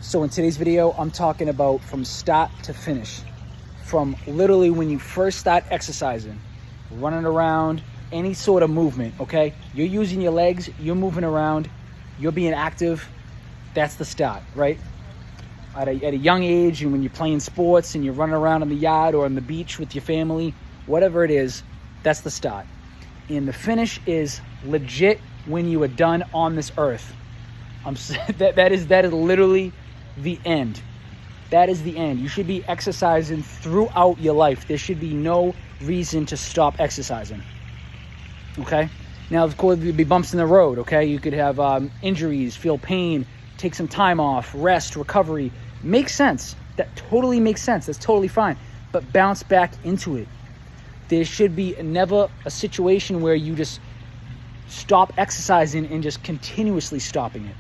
So in today's video, I'm talking about from start to finish. From literally when you first start exercising, running around, any sort of movement, okay? You're using your legs, you're moving around, you're being active. That's the start, right? At a young age, and when you're playing sports and you're running around in the yard or on the beach with your family, whatever it is, that's the start. And the finish is legit when you are done on this earth. That is literally the end. That is the end. You should be exercising throughout your life. There should be no reason to stop exercising. Okay? Now, of course, there'd be bumps in the road, okay? You could have injuries, feel pain, take some time off, rest, recovery. Makes sense. That totally makes sense. That's totally fine. But bounce back into it. There should be never a situation where you just stop exercising and just continuously stopping it.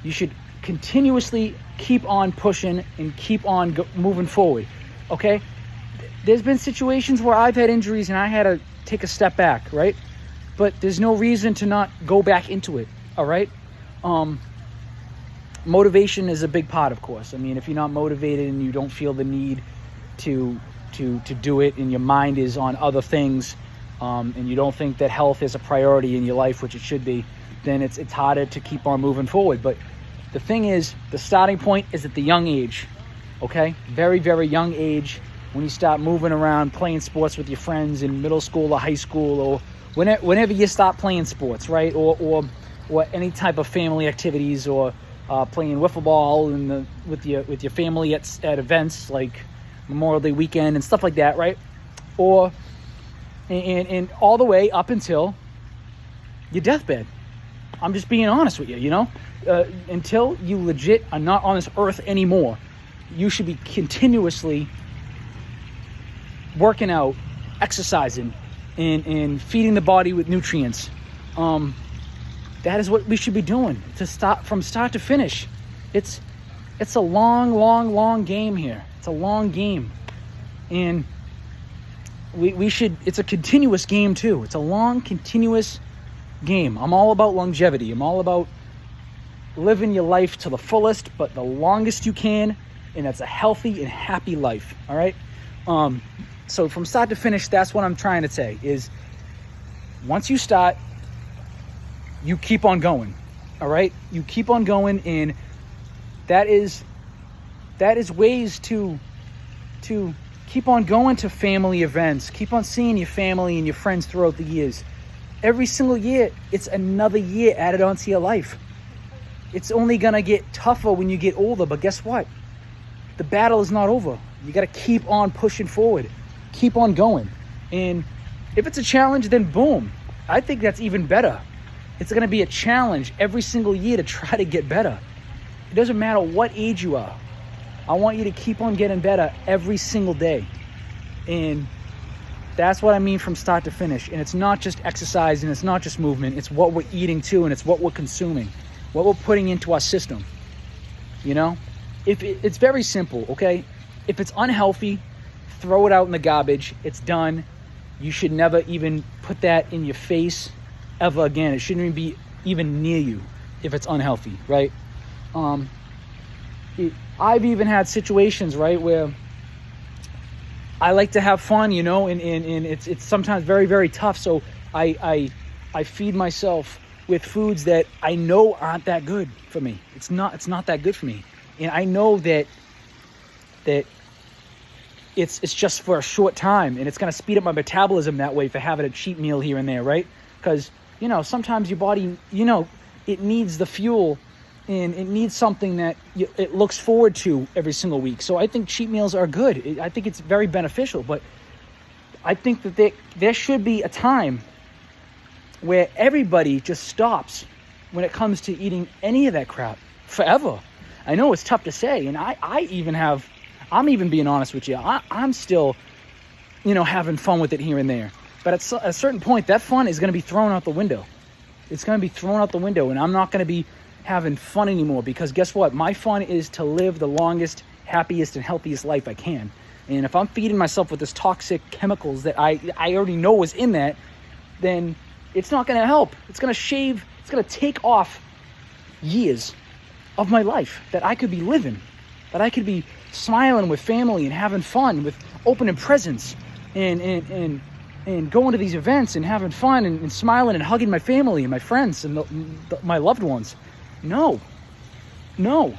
You should continuously keep on pushing and keep on moving forward, okay? There's been situations where I've had injuries and I had to take a step back, right? But there's no reason to not go back into it, all right? Motivation is a big part, of course. I mean, if you're not motivated and you don't feel the need to do it and your mind is on other things, and you don't think that health is a priority in your life, which it should be, then it's harder to keep on moving forward. But the thing is, the starting point is at the young age, okay? Very, very young age, when you start moving around, playing sports with your friends in middle school or high school, or whenever you start playing sports, right? Or any type of family activities, or playing wiffle ball with your family at events like Memorial Day weekend and stuff like that, right? Or and all the way up until your deathbed. I'm just being honest with you, you know? Until you legit are not on this earth anymore, you should be continuously working out, exercising, and feeding the body with nutrients. That is what we should be doing from start to finish. It's a long game here. It's a long game. And we should, it's a continuous game too. It's a long, continuous game. I'm all about longevity. I'm all about living your life to the fullest, but the longest you can, and that's a healthy and happy life, all right? So from start to finish, that's what I'm trying to say, is once you start, you keep on going, all right? You keep on going, and that is ways to keep on going to family events, keep on seeing your family and your friends throughout the years. Every single year, it's another year added onto your life. It's only gonna get tougher when you get older, but guess what? The battle is not over. You gotta keep on pushing forward, keep on going. And if it's a challenge, then boom. I think that's even better. It's gonna be a challenge every single year to try to get better. It doesn't matter what age you are. I want you to keep on getting better every single day. And that's what I mean from start to finish. And it's not just exercise, and it's not just movement. It's what we're eating too, and it's what we're consuming, what we're putting into our system. You know? It's very simple, okay? If it's unhealthy, throw it out in the garbage. It's done. You should never even put that in your face ever again. It shouldn't even be even near you if it's unhealthy, right? I've even had situations, right, where I like to have fun, you know, and it's sometimes very, very tough. So I feed myself with foods that I know aren't that good for me. It's not that good for me. And I know that it's just for a short time, and it's going to speed up my metabolism that way for having a cheat meal here and there, right? Because, you know, sometimes your body, you know, it needs the fuel, and it needs something that it looks forward to every single week. So I think cheat meals are good. I think it's very beneficial, but I think that there should be a time where everybody just stops when it comes to eating any of that crap forever. I know it's tough to say, and I'm even being honest with you. I'm still, you know, having fun with it here and there. But at a certain point, that fun is going to be thrown out the window. It's going to be thrown out the window, and I'm not going to be having fun anymore, because guess what? My fun is to live the longest, happiest, and healthiest life I can. And if I'm feeding myself with this toxic chemicals that I already know is in that, then it's not going to help. It's going to take off years of my life that I could be living, that I could be smiling with family and having fun, with opening presents and going to these events and having fun and smiling and hugging my family and my friends and my loved ones. No,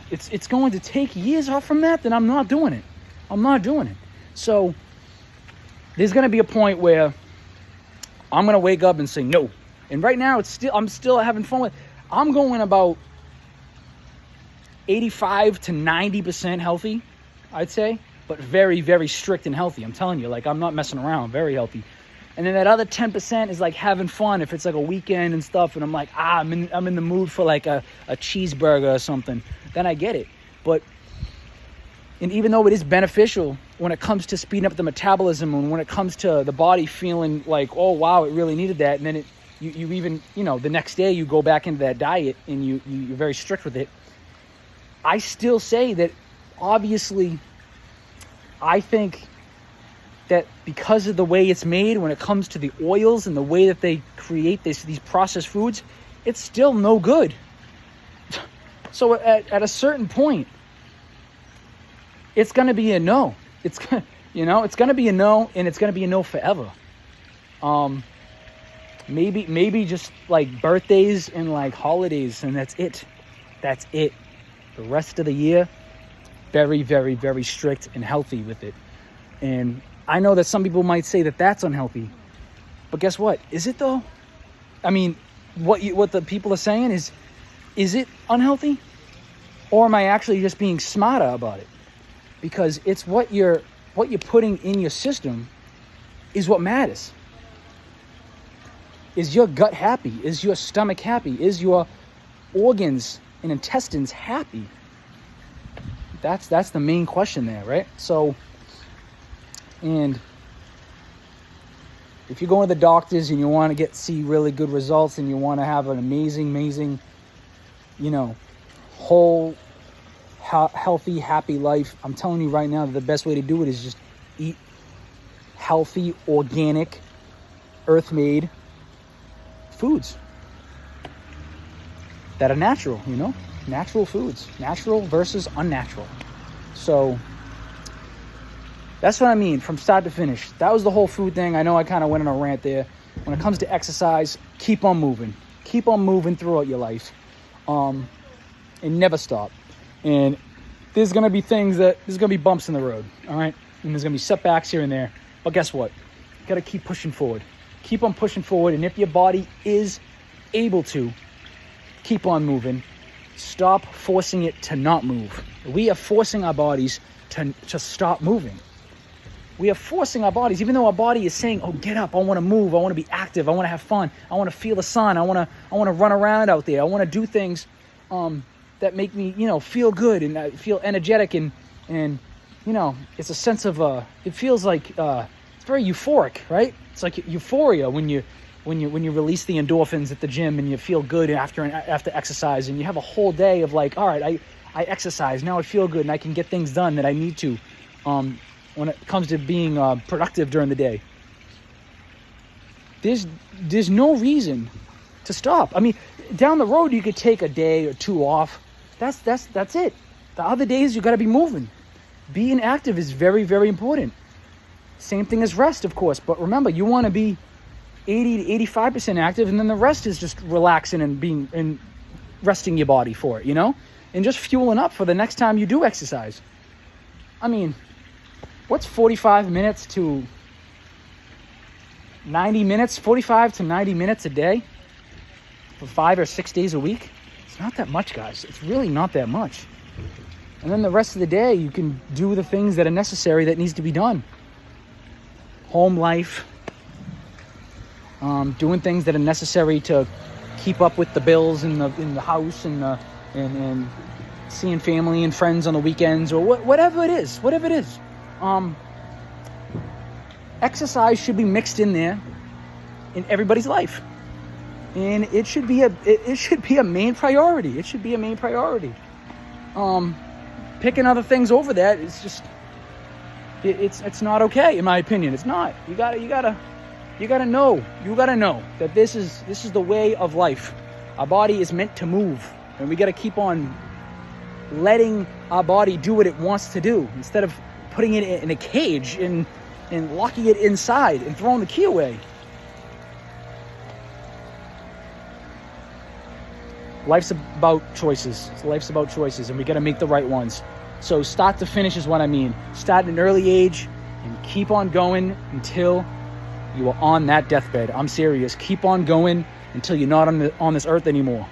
it's going to take years off from that, then I'm not doing it. So there's going to be a point where I'm going to wake up and say no. And right now I'm still having fun with it. I'm going about 85 to 90% healthy, I'd say, but very, very strict and healthy. I'm telling you, like, I'm not messing around, very healthy. And then that other 10% is like having fun if it's like a weekend and stuff, and I'm like, I'm in the mood for like a cheeseburger or something, then I get it. And even though it is beneficial when it comes to speeding up the metabolism and when it comes to the body feeling like, oh wow, it really needed that, and then you even, the next day you go back into that diet and you're very strict with it, I still say that obviously I think that because of the way it's made when it comes to the oils and the way that they create these processed foods, it's still no good. So at a certain point, it's going to be a no. It's going to be a no, and it's going to be a no forever. Maybe just like birthdays and like holidays, and that's it. The rest of the year, very, very, very strict and healthy with it. And I know that some people might say that that's unhealthy, but guess what? Is it though? I mean, what the people are saying is it unhealthy? Or am I actually just being smarter about it? Because it's what you're putting in your system is what matters. Is your gut happy? Is your stomach happy? Is your organs and intestines happy? That's the main question there, right? So, and if you go to the doctors and you want to see really good results and you want to have an amazing, whole, healthy, happy life, I'm telling you right now that the best way to do it is just eat healthy, organic, earth-made foods that are natural, natural foods, natural versus unnatural. So that's what I mean from start to finish. That was the whole food thing. I know I kind of went on a rant there. When it comes to exercise, keep on moving throughout your life, and never stop. And there's going to be there's going to be bumps in the road, all right? And there's going to be setbacks here and there. But guess what? You got to keep pushing forward. Keep on pushing forward. And if your body is able to, keep on moving. Stop forcing it to not move. We are forcing our bodies to stop moving. We are forcing our bodies, even though our body is saying, oh, get up, I want to move, I want to be active, I want to have fun, I want to feel the sun, I want to run around out there, I want to do things that make me, feel good and feel energetic and it's a sense of, it feels like, it's very euphoric, right? It's like euphoria when you release the endorphins at the gym and you feel good after exercise, and you have a whole day of like, all right, I exercise, now I feel good and I can get things done that I need to when it comes to being productive during the day. There's no reason to stop. I mean, down the road you could take a day or two off. That's it. The other days you got to be moving. Being active is very, very important. Same thing as rest, of course, but remember, you want to be 80 to 85% active, and then the rest is just relaxing and resting your body for it, and just fueling up for the next time you do exercise. I mean, what's 45 minutes to 90 minutes, 45 to 90 minutes a day for 5 or 6 days a week? It's not that much, guys. It's really not that much. And then the rest of the day, you can do the things that are necessary that needs to be done. Home life, doing things that are necessary to keep up with the bills in the house and seeing family and friends on the weekends, or whatever it is. Exercise should be mixed in there in everybody's life, and it should be a main priority. It should be a main priority. Picking other things over that is just it's not okay, in my opinion. It's not. You gotta know that this is the way of life. Our body is meant to move, and we gotta keep on letting our body do what it wants to do, instead of putting it in a cage and locking it inside and throwing the key away. Life's about choices. Life's about choices, and we got to make the right ones. So start to finish is what I mean. Start at an early age and keep on going until you are on that deathbed. I'm serious. Keep on going until you're not on this earth anymore.